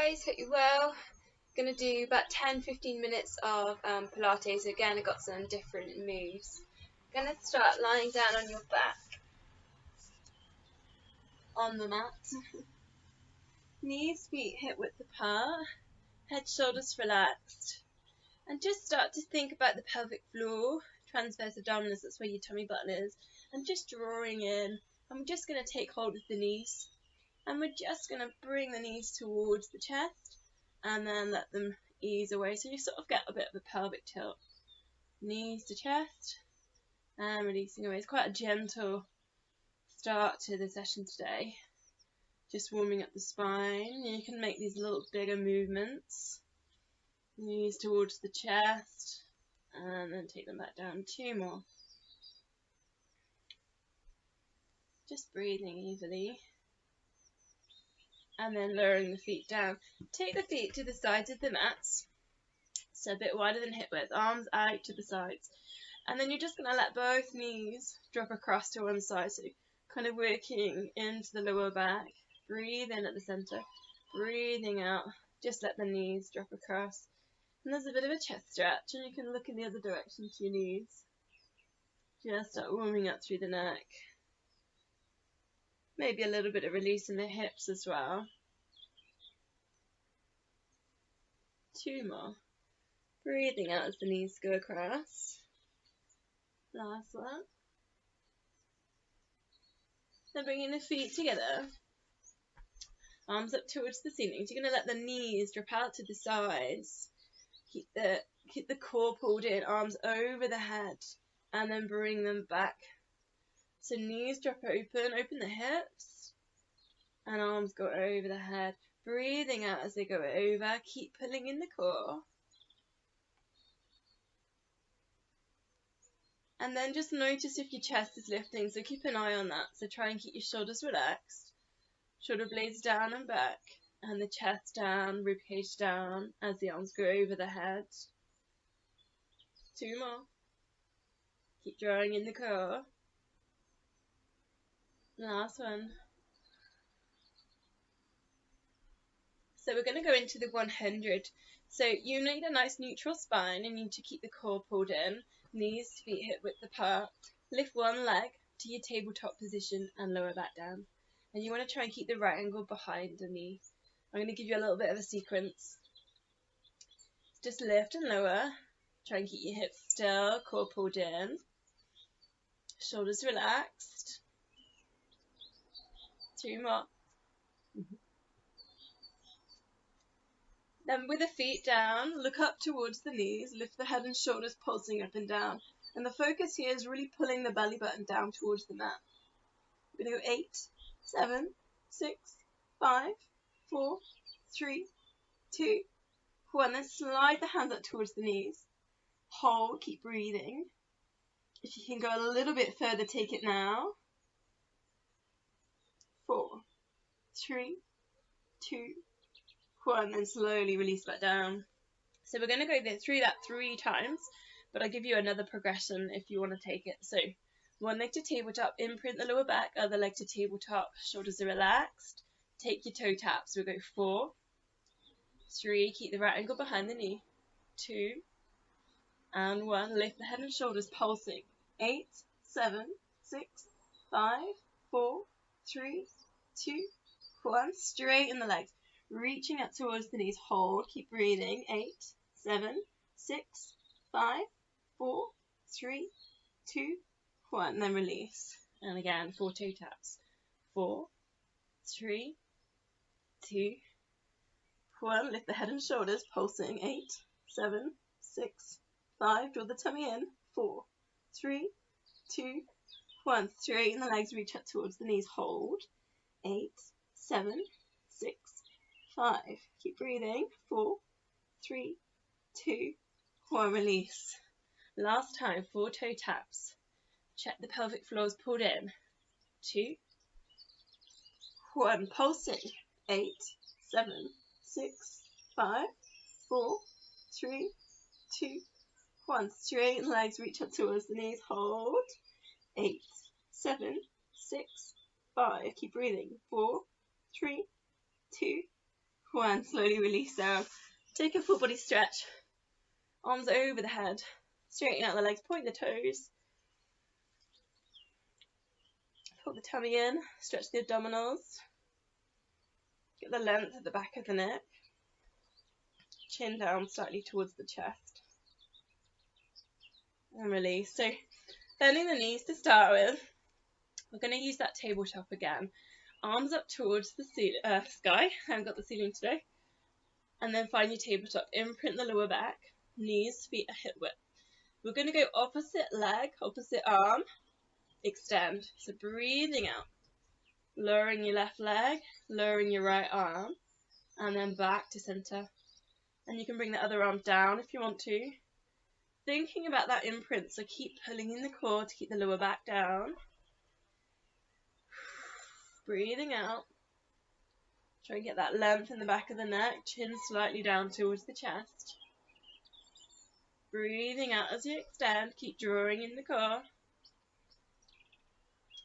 guys, hope you're well. Gonna do about 10-15 minutes of Pilates. Again, I got some different moves. Gonna start lying down on your back on the mat. Knees, feet hip width apart, head, shoulders relaxed, and just start to think about the pelvic floor, transverse abdominis, that's where your tummy button is, and just drawing in. And we're just gonna take hold of the knees, and we're just gonna bring the knees towards the chest, and then let them ease away. So you sort of get a bit of a pelvic tilt. Knees to chest, and releasing away. It's quite a gentle start to the session today. Just warming up the spine. You can make these little bigger movements. Knees towards the chest, and then take them back down. 2 more. Just breathing easily. And then lowering the feet down. Take the feet to the sides of the mats, so a bit wider than hip width, arms out to the sides. And then you're just going to let both knees drop across to one side, so kind of working into the lower back. Breathe in at the centre, breathing out, just let the knees drop across. And there's a bit of a chest stretch, and you can look in the other direction to your knees. Just start warming up through the neck. Maybe a little bit of release in the hips as well. 2 more. Breathing out as the knees go across. Last one. Then bringing the feet together. Arms up towards the ceiling. So you're going to let the knees drop out to the sides. Keep the core pulled in, arms over the head, and then bring them back. So knees drop open the hips, and arms go over the head. Breathing out as they go over. Keep pulling in the core. And then just notice if your chest is lifting, so keep an eye on that. So try and keep your shoulders relaxed. Shoulder blades down and back, and the chest down, ribcage down, as the arms go over the head. 2 more. Keep drawing in the core. Last one. So we're going to go into the 100. So you need a nice neutral spine, and you need to keep the core pulled in. Knees, feet hip width apart. Lift one leg to your tabletop position and lower back down. And you want to try and keep the right angle behind the knee. I'm going to give you a little bit of a sequence. Just lift and lower. Try and keep your hips still, core pulled in. Shoulders relaxed. 2 more. Then with the feet down, look up towards the knees, lift the head and shoulders pulsing up and down. And the focus here is really pulling the belly button down towards the mat. We're going to go 8, 7, 6, 5, 4, 3, 2, 1. Then slide the hands up towards the knees. Hold, keep breathing. If you can go a little bit further, take it now. 4, 3, 2, 1. Then slowly release back down. So we're going to go through that 3 times, but I'll give you another progression if you want to take it. So 1 leg to tabletop, imprint the lower back, other leg to tabletop, shoulders are relaxed. Take your toe taps. We'll go 4, 3, keep the right angle behind the knee, 2, and 1. Lift the head and shoulders pulsing. 8, 7, 6, 5, 4, 3, 2, 1. Straighten the legs, reaching up towards the knees. Hold, keep breathing. 8, 7, 6, 5, 4, 3, 2, 1. Then release. And again, 4 toe taps. 4, 3, 2, 1. Lift the head and shoulders, pulsing. 8, 7, 6, 5. Draw the tummy in. 4, 3, 2, 1. Straighten the legs, reach up towards the knees. Hold. 8, 7, 6, 5. Keep breathing. 4, 3, 2, 1. Release. Last time, 4 toe taps. Check the pelvic floor is pulled in. 2, 1. Pulsing. 8, 7, 6, 5, 4, 3, 2, 1. Straighten legs, reach up towards the knees. Hold. 8, 7, 6, 5. Keep breathing. 4, 3, 2, One, slowly release down. Take a full body stretch. Arms over the head. Straighten out the legs, point the toes. Put the tummy in, stretch the abdominals. Get the length at the back of the neck. Chin down slightly towards the chest. And release. So, bending the knees to start with. We're going to use that tabletop again. Arms up towards the sky. I haven't got the ceiling today. And then find your tabletop. Imprint the lower back. Knees, feet are hip width. We're going to go opposite leg, opposite arm. Extend. So breathing out. Lowering your left leg. Lowering your right arm. And then back to center. And you can bring the other arm down if you want to. Thinking about that imprint. So keep pulling in the core to keep the lower back down. Breathing out. Try and get that length in the back of the neck, chin slightly down towards the chest. Breathing out as you extend, keep drawing in the core.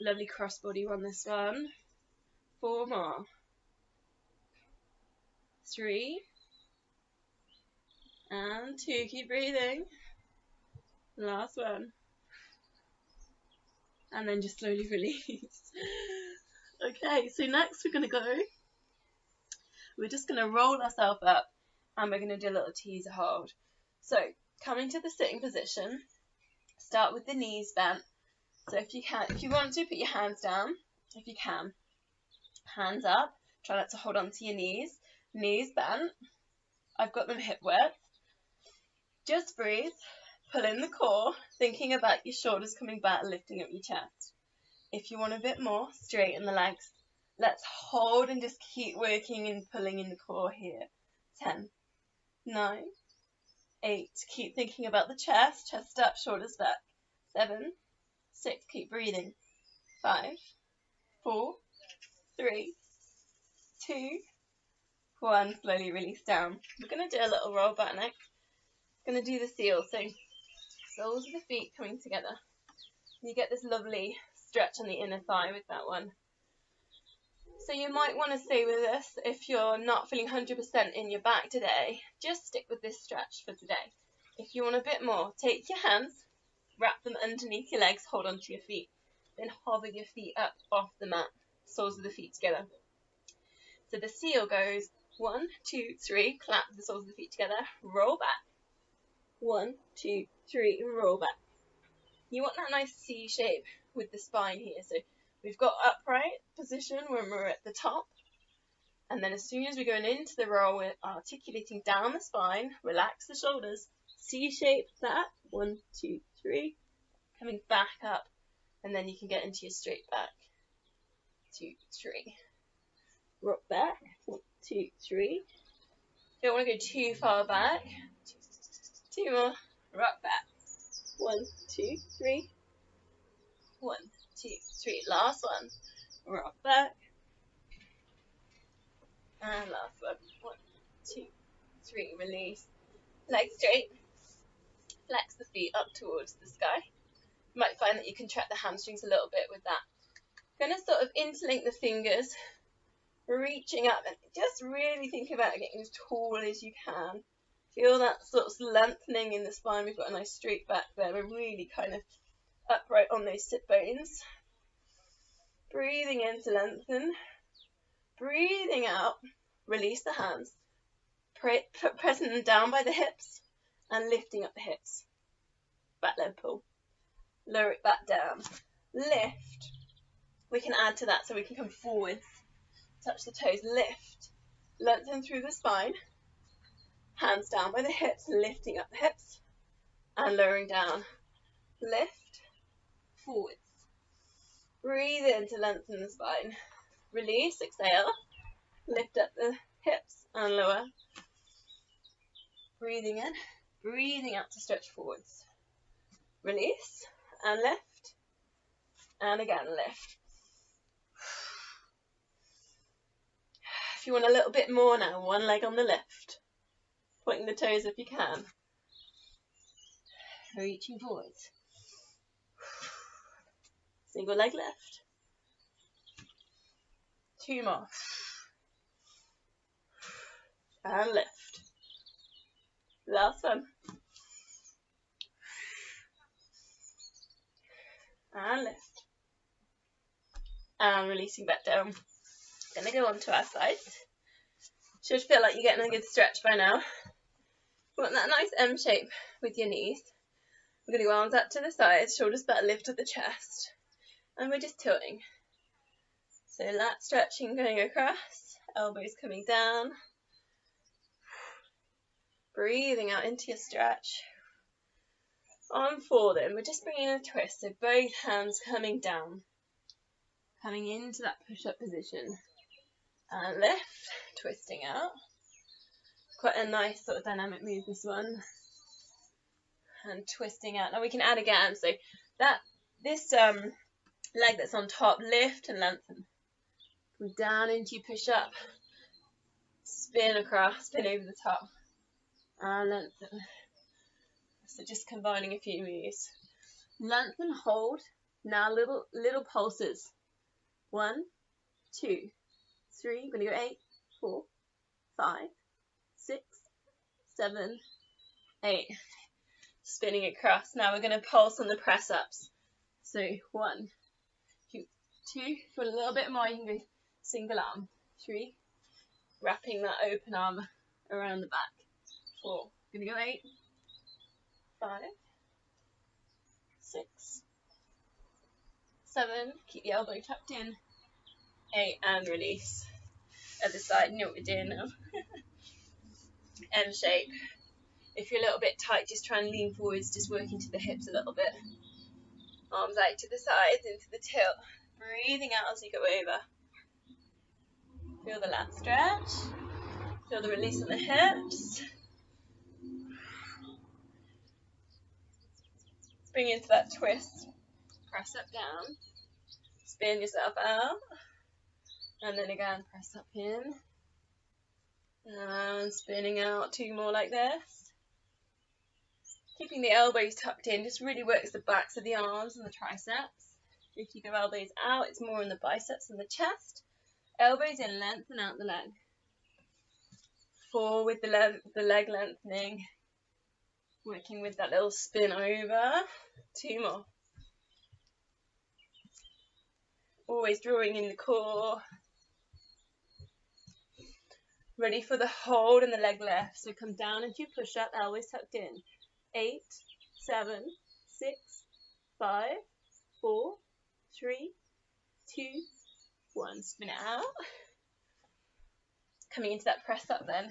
Lovely crossbody on this one. 4 more. 3. And 2, keep breathing. Last one. And then just slowly release. Okay, so next we're going to go. We're just going to roll ourselves up and we're going to do a little teaser hold. So, coming to the sitting position, start with the knees bent. So if you want to, put your hands down, if you can. Hands up, try not to hold on to your knees. Knees bent. I've got them hip width. Just breathe, pull in the core, thinking about your shoulders coming back, lifting up your chest. If you want a bit more, straighten the legs. Let's hold and just keep working and pulling in the core here. 10, 9, 8. Keep thinking about the chest up, shoulders back. 7, 6. Keep breathing. 5, 4, 3, 2, 1. Slowly release down. We're going to do a little roll back next. Going to do the seal. So soles of the feet coming together. You get this lovely stretch on the inner thigh with that one. So you might want to stay with this if you're not feeling 100% in your back today. Just stick with this stretch for today. If you want a bit more, take your hands, wrap them underneath your legs, hold onto your feet. Then hover your feet up off the mat, soles of the feet together. So the seal goes 1, 2, 3, clap the soles of the feet together, roll back. 1, 2, 3, roll back. You want that nice C shape with the spine here. So we've got upright position when we're at the top. And then as soon as we're going into the roll, we're articulating down the spine, relax the shoulders, C shape that, 1, 2, 3, coming back up, and then you can get into your straight back. 2, 3. Rock back, 1, 2, 3. Don't want to go too far back. 2 more, rock back. 1, 2, 3. 1, 2, 3. Last one. Rock back. And last one. 1, 2, 3. Release. Legs straight. Flex the feet up towards the sky. You might find that you contract the hamstrings a little bit with that. Going to sort of interlink the fingers. Reaching up and just really think about getting as tall as you can. Feel that sort of lengthening in the spine. We've got a nice straight back there. We're really kind of upright on those sit bones. Breathing in to lengthen. Breathing out. Release the hands. Pressing them down by the hips and lifting up the hips. Back leg pull. Lower it back down. Lift. We can add to that so we can come forwards. Touch the toes. Lift. Lengthen through the spine. Hands down by the hips, lifting up the hips and lowering down. Lift, forwards. Breathe in to lengthen the spine. Release, exhale. Lift up the hips and lower. Breathing in, breathing out to stretch forwards. Release and lift. And again, lift. If you want a little bit more now, one leg on the lift. Pointing the toes if you can. Reaching forwards. Single leg lift. 2 more. and lift. Last one. And lift. And releasing back down. Gonna go on to our sides. Should feel like you're getting a good stretch by now. Want that nice M shape with your knees. We're going to go arms up to the sides, shoulders back, lift up the chest. And we're just tilting. So lat stretching going across, elbows coming down. Breathing out into your stretch. On 4 then, we're just bringing in a twist, so both hands coming down. Coming into that push-up position. And lift, twisting out. Quite a nice sort of dynamic move, this one. And twisting out. Now we can add again, so this leg that's on top, lift and lengthen. Come down into your push-up. Spin across, spin over the top. And lengthen. So just combining a few moves. Lengthen, hold. Now little pulses. 1, 2, 3. I'm going to go 8, 4, 5, 6, 7, 8. Spinning across. Now we're going to pulse on the press-ups. So 1, 2, 2. If you want a little bit more, you can go single arm. 3. Wrapping that open arm around the back. 4. Going to go 8, 5, 6, 7. Keep the elbow tucked in. 8 and release. Other side, you know what we're doing now. M shape. If you're a little bit tight, just try and lean forwards, just working to the hips a little bit. Arms out to the sides, into the tilt. Breathing out as you go over. Feel the lat stretch. Feel the release on the hips. Bring into that twist. Press up down. Spin yourself out. And then again, press up in. And spinning out. 2 more like this. Keeping the elbows tucked in just really works the backs of the arms and the triceps. If you go elbows out, it's more in the biceps and the chest. Elbows in, lengthen out the leg. 4 with the leg lengthening. Working with that little spin over. 2 more. Always drawing in the core. Ready for the hold and the leg lift. So come down into your push-up, elbows tucked in. 8, 7, 6, 5, 4, 3, 2, 1. Spin it out. Coming into that press up then.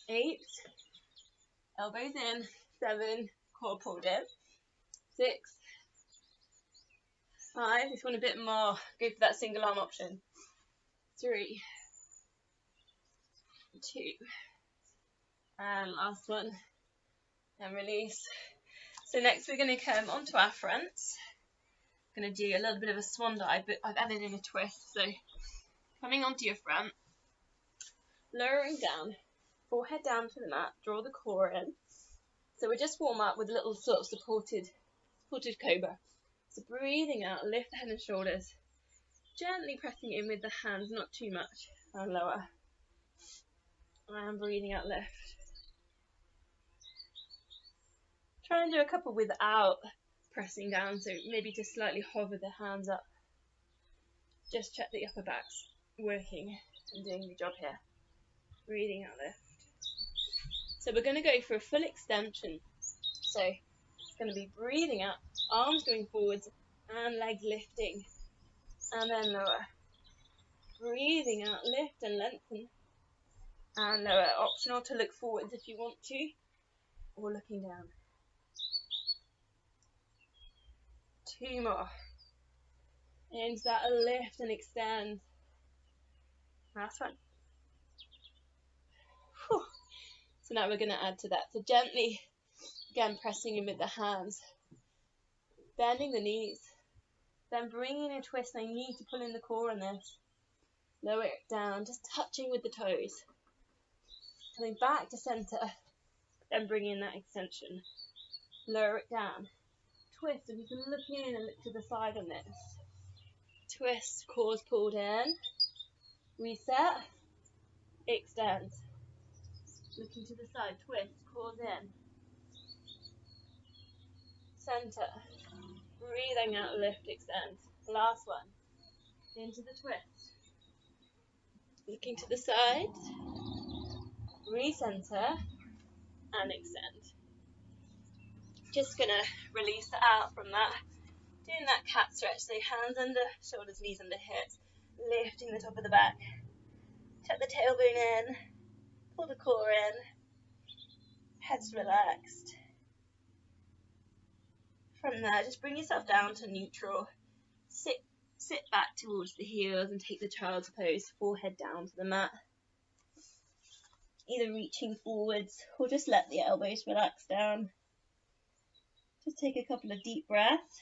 8, elbows in. 7, core pulled in. 6, 5. If you want a bit more, go for that single arm option. 3, 2, and last one. And release. So next we're going to come onto our fronts. I'm going to do a little bit of a swan dive, but I've added in a twist. So coming onto your front, lowering down, forehead down to the mat, draw the core in. So we just warm up with a little sort of supported cobra. So breathing out, lift the head and shoulders, gently pressing in with the hands, not too much, and lower. And breathing out, lift. Try and do a couple without pressing down, so maybe just slightly hover the hands up. Just check the upper back's working and doing the job here. Breathing out, lift. So we're going to go for a full extension. So it's going to be breathing out, arms going forwards and legs lifting. And then lower. Breathing out, lift and lengthen. And lower. Optional to look forwards if you want to, or looking down. 2 more. Into that lift and extend. Last one. Whew. So now we're going to add to that. So gently, again, pressing in with the hands. Bending the knees. Then bringing a twist. I need to pull in the core on this. Lower it down, just touching with the toes. Coming back to center. Then bringing in that extension. Lower it down. Twist, and you can look in and look to the side on this. Twist, cores pulled in. Reset. Extend. Looking to the side, twist, cores in. Center. Breathing out, lift, extend. Last one. Into the twist. Looking to the side. Recenter and extend. Just gonna release out from that. Doing that cat stretch. So hands under shoulders, knees under hips. Lifting the top of the back. Tuck the tailbone in. Pull the core in. Head's relaxed. From there, just bring yourself down to neutral. Sit back towards the heels and take the child's pose, forehead down to the mat. Either reaching forwards or just let the elbows relax down. Just take a couple of deep breaths.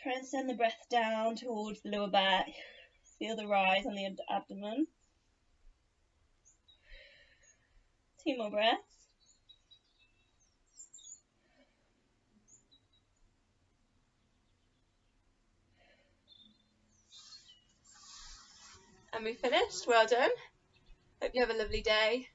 Try and send the breath down towards the lower back. Feel the rise on the abdomen. 2 more breaths. And we finished. Well done. Hope you have a lovely day.